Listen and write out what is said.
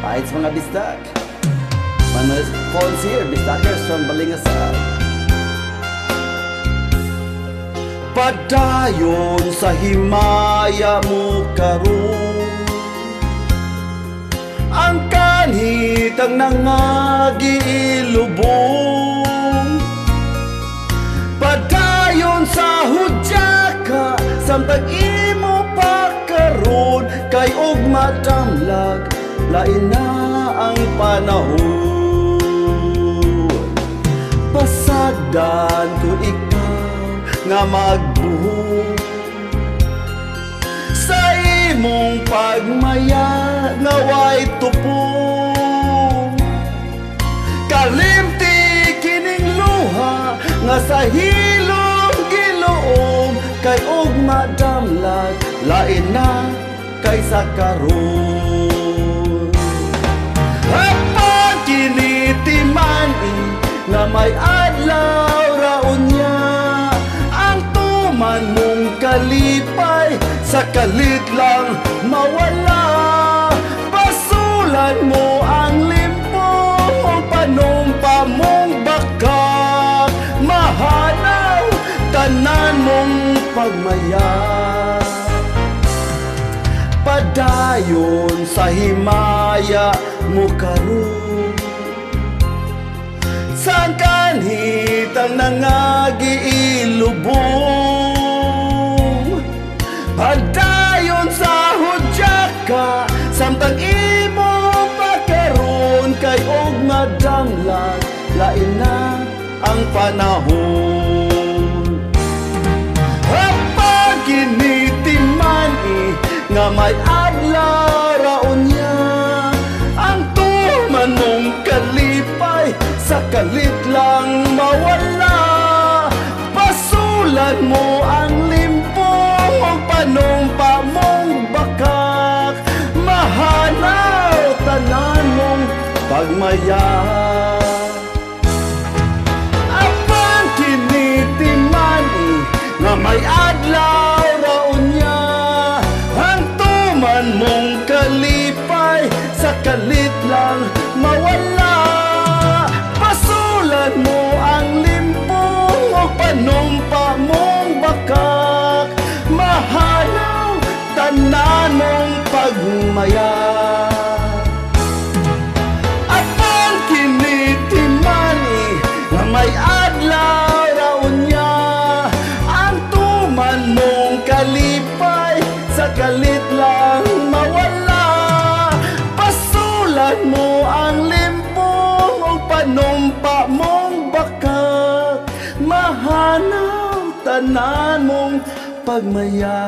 Pahit sa mga bistak. Manuel Pons here, Bistakers from Balingasad. Padayon sa himaya mo karon, ang kanhitang nangagiilubong. Padayon sa hudya ka, samtang imo pa karon, kay og madamlag, lain na ang panahon. Pasagdan ko ikaw nga magbuhok sa imong pagmaya nga way tupong. Kalimti kining luha nga sa hilom giloom, kay og madamlag, lain na kaysa karon. Hapag kinitimani nga may adlaw raon niya, ang tuman mong kalipay sa kalit lang mawala. Pasulan mo ang limpong o panumpa mong bakak, mahanaw tanan mong pagmaya. Padayon sa himaya mo karon, sa kanhitang nangagiilubong. Padayon sa hudya ka, samtang imo pa karon, kay og madamlag, lain na ang panahon. Hapag kinitimani nga may adlaw raon niya, ang tuman mong kalipay sa kalit lang mawala. Pasulan mo ang limpong o panumpa mong bakak, mahanaw tanan mong pagmaya. Apang kinitimani nga may adlaw raon niya, ang tuman mong kalipay sa kalit lang mawala. Pasulan mo ang limpong o panumpa mong bakak, mahanaw tanan mong pagmaya. Apang kinitimani nga may adlaw raon niya, ang tuman mong kalipay sa kalit lang mawala. Pasulan mo ang limpong o panumpa mong bakak, mahanaw tanan mong pagmaya.